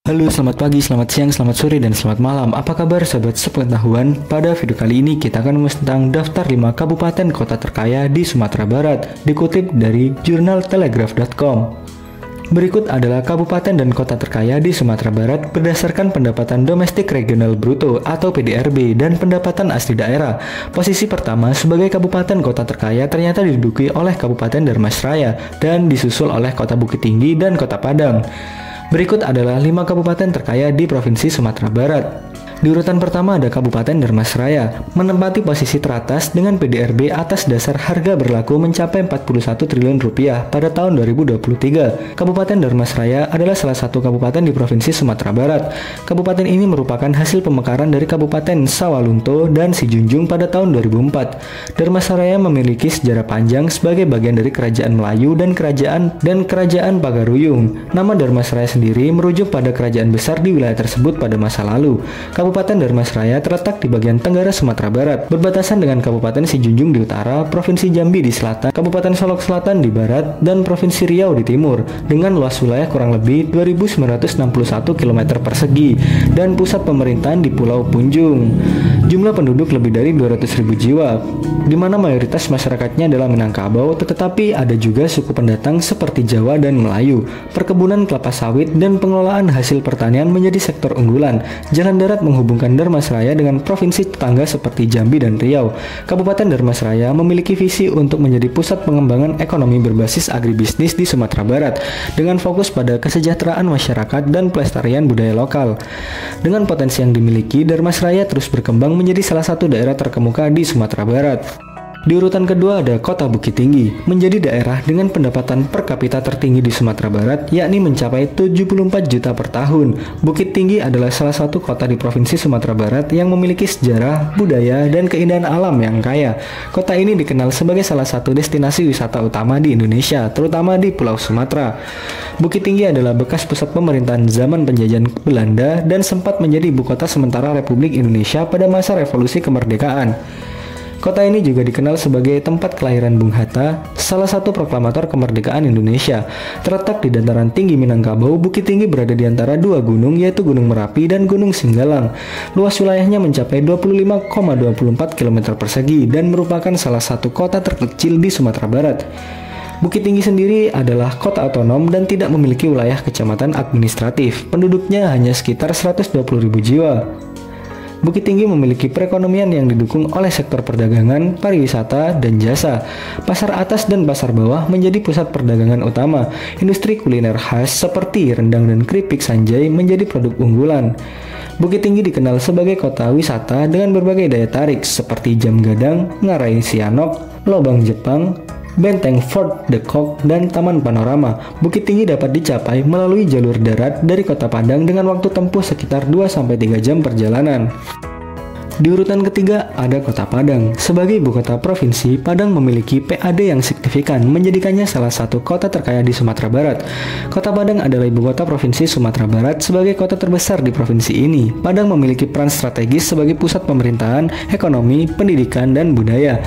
Halo, selamat pagi, selamat siang, selamat sore, dan selamat malam. Apa kabar sahabat sepengetahuan? Pada video kali ini kita akan membahas tentang daftar 5 kabupaten kota terkaya di Sumatera Barat, dikutip dari jurnaltelegraph.com. Berikut adalah kabupaten dan kota terkaya di Sumatera Barat berdasarkan pendapatan domestik regional bruto atau PDRB dan pendapatan asli daerah. Posisi pertama sebagai kabupaten kota terkaya ternyata diduduki oleh Kabupaten Dharmasraya dan disusul oleh Kota Bukit Tinggi dan Kota Padang. Berikut adalah 5 kabupaten terkaya di Provinsi Sumatera Barat. Di urutan pertama ada Kabupaten Dharmasraya, menempati posisi teratas dengan PDRB atas dasar harga berlaku mencapai 41 triliun rupiah pada tahun 2023. Kabupaten Dharmasraya adalah salah satu kabupaten di Provinsi Sumatera Barat. Kabupaten ini merupakan hasil pemekaran dari Kabupaten Sawalunto dan Sijunjung pada tahun 2004. Dharmasraya memiliki sejarah panjang sebagai bagian dari Kerajaan Melayu dan Kerajaan Pagaruyung. Nama Dharmasraya sendiri merujuk pada kerajaan besar di wilayah tersebut pada masa lalu. Kabupaten Dharmasraya terletak di bagian tenggara Sumatera Barat, berbatasan dengan Kabupaten Sijunjung di utara, Provinsi Jambi di selatan, Kabupaten Solok Selatan di barat, dan Provinsi Riau di timur, dengan luas wilayah kurang lebih 2.961 km persegi, dan pusat pemerintahan di Pulau Punjung. Jumlah penduduk lebih dari 200.000 jiwa, di mana mayoritas masyarakatnya adalah Minangkabau, tetapi ada juga suku pendatang seperti Jawa dan Melayu. Perkebunan kelapa sawit dan pengelolaan hasil pertanian menjadi sektor unggulan. Jalan darat menghubungkan Dharmasraya dengan provinsi tetangga seperti Jambi dan Riau. Kabupaten Dharmasraya memiliki visi untuk menjadi pusat pengembangan ekonomi berbasis agribisnis di Sumatera Barat dengan fokus pada kesejahteraan masyarakat dan pelestarian budaya lokal. Dengan potensi yang dimiliki, Dharmasraya terus berkembang menjadi salah satu daerah terkemuka di Sumatera Barat. Di urutan kedua ada Kota Bukit Tinggi, menjadi daerah dengan pendapatan per kapita tertinggi di Sumatera Barat, yakni mencapai 74 juta per tahun. Bukit Tinggi adalah salah satu kota di Provinsi Sumatera Barat yang memiliki sejarah, budaya, dan keindahan alam yang kaya. Kota ini dikenal sebagai salah satu destinasi wisata utama di Indonesia, terutama di Pulau Sumatera. Bukit Tinggi adalah bekas pusat pemerintahan zaman penjajahan Belanda dan sempat menjadi ibu kota sementara Republik Indonesia pada masa Revolusi Kemerdekaan. Kota ini juga dikenal sebagai tempat kelahiran Bung Hatta, salah satu proklamator kemerdekaan Indonesia. Terletak di dataran tinggi Minangkabau, Bukit Tinggi berada di antara dua gunung, yaitu Gunung Merapi dan Gunung Singgalang. Luas wilayahnya mencapai 25,24 km persegi dan merupakan salah satu kota terkecil di Sumatera Barat. Bukit Tinggi sendiri adalah kota otonom dan tidak memiliki wilayah kecamatan administratif. Penduduknya hanya sekitar 120.000 jiwa. Bukit Tinggi memiliki perekonomian yang didukung oleh sektor perdagangan, pariwisata, dan jasa. Pasar atas dan pasar bawah menjadi pusat perdagangan utama. Industri kuliner khas seperti rendang dan keripik Sanjay menjadi produk unggulan. Bukit Tinggi dikenal sebagai kota wisata dengan berbagai daya tarik seperti Jam Gadang, Ngarai Sianok, Lobang Jepang, Benteng Fort de Kock, dan Taman Panorama. Bukit Tinggi dapat dicapai melalui jalur darat dari Kota Padang dengan waktu tempuh sekitar 2-3 jam perjalanan. Di urutan ketiga ada Kota Padang. Sebagai ibu kota provinsi, Padang memiliki PAD yang signifikan, menjadikannya salah satu kota terkaya di Sumatera Barat. Kota Padang adalah ibu kota provinsi Sumatera Barat sebagai kota terbesar di provinsi ini. Padang memiliki peran strategis sebagai pusat pemerintahan, ekonomi, pendidikan, dan budaya.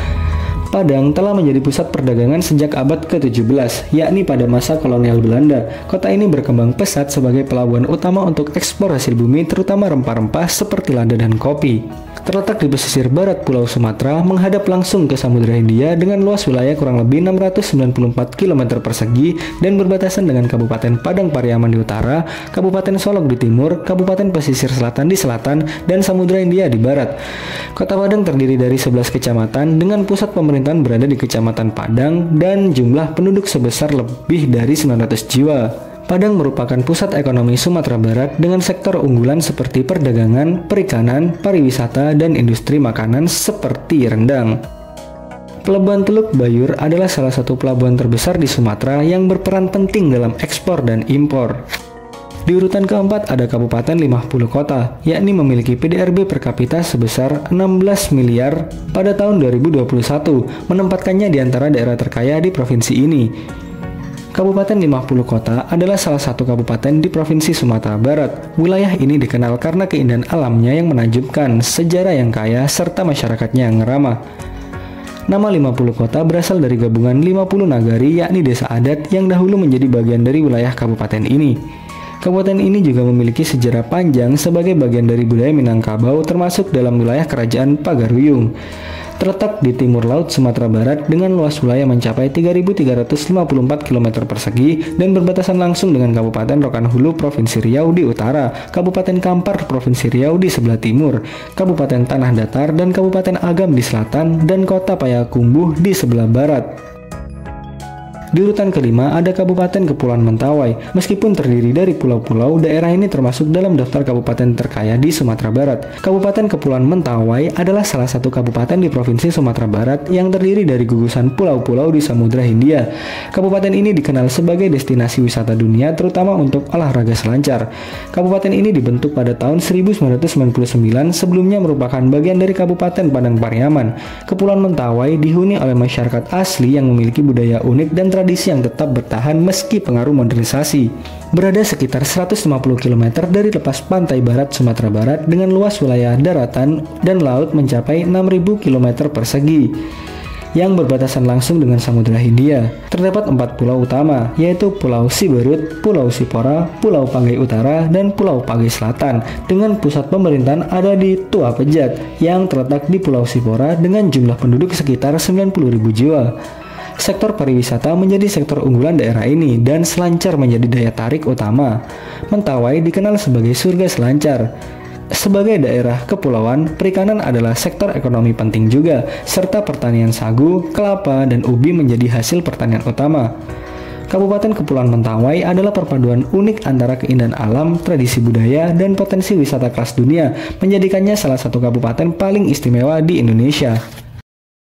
Padang telah menjadi pusat perdagangan sejak abad ke-17, yakni pada masa kolonial Belanda. Kota ini berkembang pesat sebagai pelabuhan utama untuk ekspor hasil bumi, terutama rempah-rempah seperti lada dan kopi. Terletak di pesisir barat Pulau Sumatera, menghadap langsung ke Samudra Hindia dengan luas wilayah kurang lebih 694 km persegi dan berbatasan dengan Kabupaten Padang Pariaman di utara, Kabupaten Solok di timur, Kabupaten Pesisir Selatan di selatan, dan Samudra Hindia di barat. Kota Padang terdiri dari 11 kecamatan dengan pusat pemerintahan berada di Kecamatan Padang dan jumlah penduduk sebesar lebih dari 900 jiwa. Padang merupakan pusat ekonomi Sumatera Barat dengan sektor unggulan seperti perdagangan, perikanan, pariwisata, dan industri makanan seperti rendang. Pelabuhan Teluk Bayur adalah salah satu pelabuhan terbesar di Sumatera yang berperan penting dalam ekspor dan impor. Di urutan keempat ada Kabupaten 50 Kota, yakni memiliki PDRB per kapita sebesar 16 miliar pada tahun 2021, menempatkannya di antara daerah terkaya di provinsi ini. Kabupaten 50 Kota adalah salah satu kabupaten di Provinsi Sumatera Barat. Wilayah ini dikenal karena keindahan alamnya yang menakjubkan, sejarah yang kaya, serta masyarakatnya yang ramah. Nama 50 kota berasal dari gabungan 50 nagari, yakni desa adat yang dahulu menjadi bagian dari wilayah kabupaten ini. Kabupaten ini juga memiliki sejarah panjang sebagai bagian dari budaya Minangkabau, termasuk dalam wilayah Kerajaan Pagaruyung. Terletak di timur laut Sumatera Barat dengan luas wilayah mencapai 3.354 km persegi dan berbatasan langsung dengan Kabupaten Rokan Hulu Provinsi Riau di utara, Kabupaten Kampar Provinsi Riau di sebelah timur, Kabupaten Tanah Datar dan Kabupaten Agam di selatan, dan Kota Payakumbuh di sebelah barat. Di urutan kelima ada Kabupaten Kepulauan Mentawai. Meskipun terdiri dari pulau-pulau, daerah ini termasuk dalam daftar kabupaten terkaya di Sumatera Barat. Kabupaten Kepulauan Mentawai adalah salah satu kabupaten di Provinsi Sumatera Barat yang terdiri dari gugusan pulau-pulau di Samudra Hindia. Kabupaten ini dikenal sebagai destinasi wisata dunia, terutama untuk olahraga selancar. Kabupaten ini dibentuk pada tahun 1999, sebelumnya merupakan bagian dari Kabupaten Padang Pariaman. Kepulauan Mentawai dihuni oleh masyarakat asli yang memiliki budaya unik dan tradisi yang tetap bertahan meski pengaruh modernisasi. Berada sekitar 150 km dari lepas pantai barat Sumatera Barat dengan luas wilayah daratan dan laut mencapai 6.000 km persegi yang berbatasan langsung dengan Samudra Hindia. Terdapat 4 pulau utama, yaitu Pulau Siberut, Pulau Sipora, Pulau Panggai Utara, dan Pulau Panggai Selatan, dengan pusat pemerintahan ada di Tua Pejat yang terletak di Pulau Sipora dengan jumlah penduduk sekitar 90.000 jiwa. Sektor pariwisata menjadi sektor unggulan daerah ini dan selancar menjadi daya tarik utama. Mentawai dikenal sebagai surga selancar. Sebagai daerah kepulauan, perikanan adalah sektor ekonomi penting juga, serta pertanian sagu, kelapa, dan ubi menjadi hasil pertanian utama. Kabupaten Kepulauan Mentawai adalah perpaduan unik antara keindahan alam, tradisi budaya, dan potensi wisata kelas dunia, menjadikannya salah satu kabupaten paling istimewa di Indonesia.